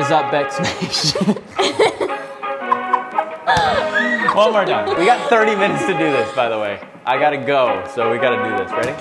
What is up, Beck's Nation? One more time. We got 30 minutes to do this, by the way. I gotta go, so we gotta do this. Ready?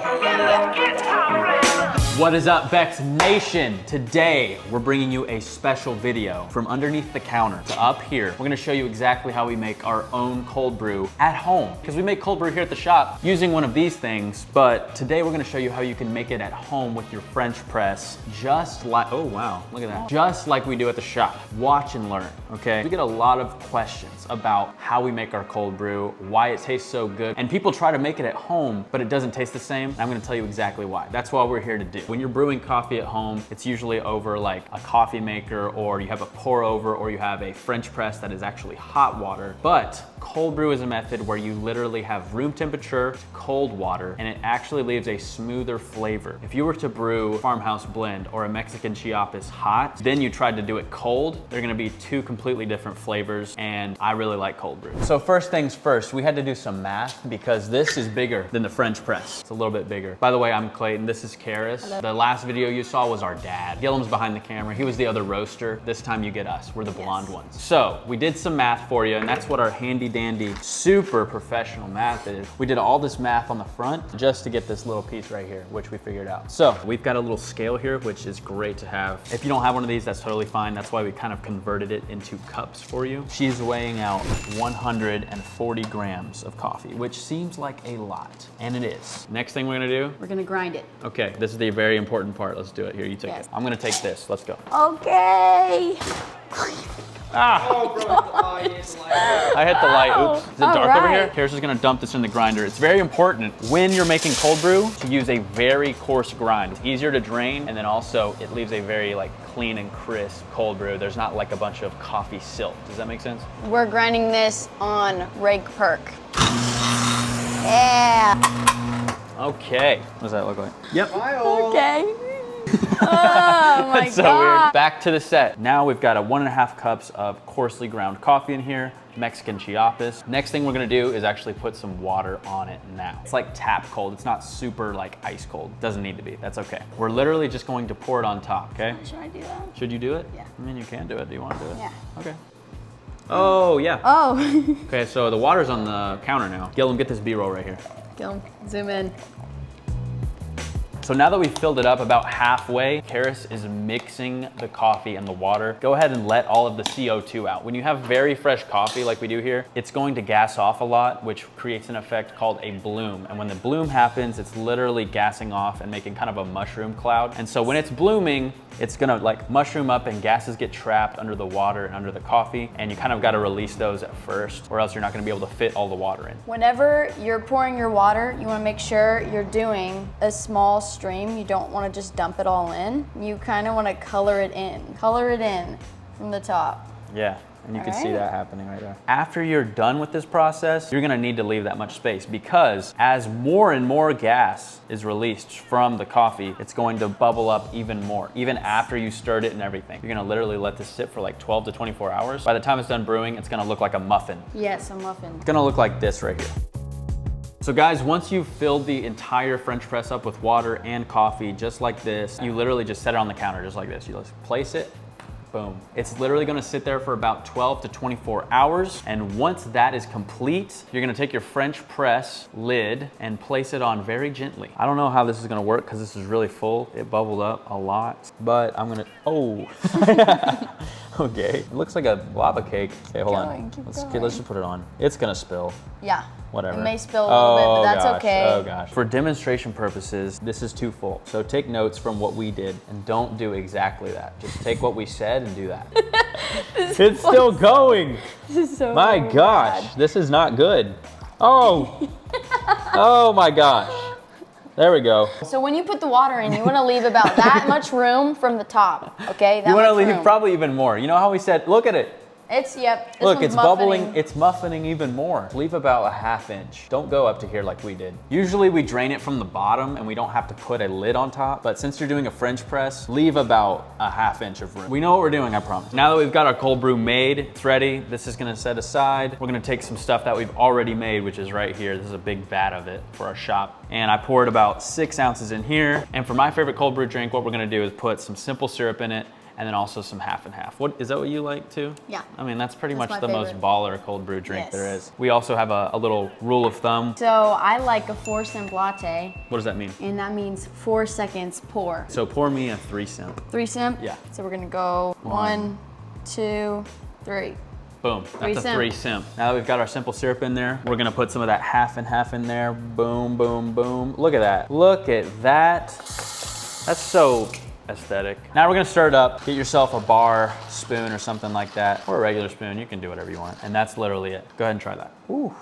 What is up, Beck's Nation? Today, we're bringing you a special video from underneath the counter to up here. We're gonna show you exactly how we make our own cold brew at home. Because we make cold brew here at the shop using one of these things, but today we're gonna show you how you can make it at home with your French press, just like, oh wow, look at that. Just like we do at the shop. Watch and learn, okay? We get a lot of questions about how we make our cold brew, why it tastes so good, and people try to make it at home, but it doesn't taste the same. And I'm gonna tell you exactly why. That's what we're here to do. When you're brewing coffee at home, it's usually over like a coffee maker, or you have a pour over, or you have a French press that is actually hot water. But cold brew is a method where you literally have room temperature to cold water, and it actually leaves a smoother flavor. If you were to brew Farmhouse blend or a Mexican Chiapas hot, then you tried to do it cold, they're gonna be two completely different flavors, and I really like cold brew. So first things first, we had to do some math because this is bigger than the French press. It's a little bit bigger. By the way, I'm Clayton, this is Karis. The last video you saw was our dad. Gilliam's behind the camera. He was the other roaster. This time you get us. We're the blonde ones. So we did some math for you, and that's what our handy dandy, super professional math is. We did all this math on the front just to get this little piece right here, which we figured out. So we've got a little scale here, which is great to have. If you don't have one of these, that's totally fine. That's why we kind of converted it into cups for you. She's weighing out 140 grams of coffee, which seems like a lot, and it is. Next thing we're gonna do? We're gonna grind it. Okay, this is the very important part. Let's do it. Here, you take it. I'm gonna take this. Let's go. Okay. Ah! Oh, bro, I hit the light. I hit the light. Oops. Is it dark over here? Right. Karis is gonna dump this in the grinder. It's very important when you're making cold brew to use a very coarse grind. It's easier to drain, and then also it leaves a very like clean and crisp cold brew. There's not like a bunch of coffee silt. Does that make sense? We're grinding this on Rake Perk. Yeah. Okay. What does that look like? Yep. Okay. Oh my That's so God. weird. Back to the set. Now we've got a 1.5 cups of coarsely ground coffee in here, Mexican Chiapas. Next thing we're gonna do is actually put some water on it now. It's like tap cold. It's not super like ice cold. Doesn't need to be. That's okay. We're literally just going to pour it on top, okay? Should I do that? Should you do it? Yeah. I mean, you can do it. Do you want to do it? Yeah. Okay. Oh, yeah. Oh. Okay, so the water's on the counter now. Gilliam, get this B-roll right here. Go, zoom in. So now that we've filled it up about halfway, Karis is mixing the coffee and the water. Go ahead and let all of the CO2 out. When you have very fresh coffee like we do here, it's going to gas off a lot, which creates an effect called a bloom. And when the bloom happens, it's literally gassing off and making kind of a mushroom cloud. And so when it's blooming, it's gonna like mushroom up and gases get trapped under the water and under the coffee. And you kind of gotta release those at first, or else you're not gonna be able to fit all the water in. Whenever you're pouring your water, you wanna make sure you're doing a small stream. You don't wanna just dump it all in. You kinda wanna color it in. Color it in from the top. Yeah. And you can see Alright. that happening right there. After you're done with this process, you're gonna need to leave that much space, because as more and more gas is released from the coffee, it's going to bubble up even more, even after you stirred it and everything. You're gonna literally let this sit for like 12 to 24 hours. By the time it's done brewing, it's gonna look like a muffin. Yes, a muffin. It's gonna look like this right here. So guys, once you've filled the entire French press up with water and coffee, just like this, you literally just set it on the counter, just like this. You just place it, boom. It's literally gonna sit there for about 12 to 24 hours. And once that is complete, you're gonna take your French press lid and place it on very gently. I don't know how this is gonna work because this is really full. It bubbled up a lot, but I'm gonna, oh. Okay, it looks like a lava cake. Okay, hold on. Let's just put it on. It's gonna spill. Yeah. Whatever. It may spill a little bit, but that's okay. Oh gosh. For demonstration purposes, this is too full. So take notes from what we did and don't do exactly that. Just take what we said and do that. It's still going. This is so My gosh, bad. this is not good. Oh. Oh my gosh. There we go. So when you put the water in, you want to leave about that much room from the top, okay? That You want to much leave room. probably even more. You know how we said, look at it. It's, yep. This Look, one's it's muffining. bubbling, it's muffining even more. Leave about a ½ inch. Don't go up to here like we did. Usually we drain it from the bottom and we don't have to put a lid on top, but since you're doing a French press, leave about a ½ inch of room. We know what we're doing, I promise. Now that we've got our cold brew made, it's ready. This is gonna set aside. We're gonna take some stuff that we've already made, which is right here. This is a big vat of it for our shop. And I poured about 6 ounces in here. And for my favorite cold brew drink, what we're gonna do is put some simple syrup in it and then also some half and half. Is that what you like too? Yeah. I mean, that's pretty That's much my the most favorite. baller cold brew drink Yes. there is. We also have a little rule of thumb. So I like a 4-simp latte, What does that mean? and that means 4 seconds pour. So pour me a 3-simp. 3-simp? Yeah. So we're gonna go 1, 2, 3. Boom, that's a 3-simp. 3-simp. Now that we've got our simple syrup in there, we're gonna put some of that half and half in there. Boom, boom, boom. Look at that. Look at that. That's so aesthetic. Now we're gonna stir it up. Get yourself a bar spoon or something like that, or a regular spoon. You can do whatever you want. And that's literally it. Go ahead and try that. Ooh.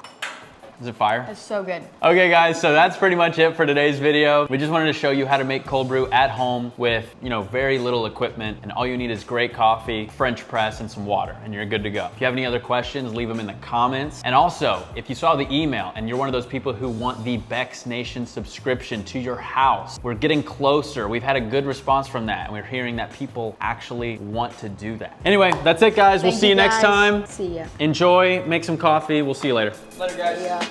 Is it fire? That's so good. Okay guys, so that's pretty much it for today's video. We just wanted to show you how to make cold brew at home with, very little equipment, and all you need is great coffee, French press, and some water, and you're good to go. If you have any other questions, leave them in the comments. And also, if you saw the email and you're one of those people who want the Beck's Nation subscription to your house, we're getting closer. We've had a good response from that, and we're hearing that people actually want to do that. Anyway, that's it guys. We'll Thank see you next guys. time. See ya. Enjoy, make some coffee. We'll see you later. Later, guys. Yeah.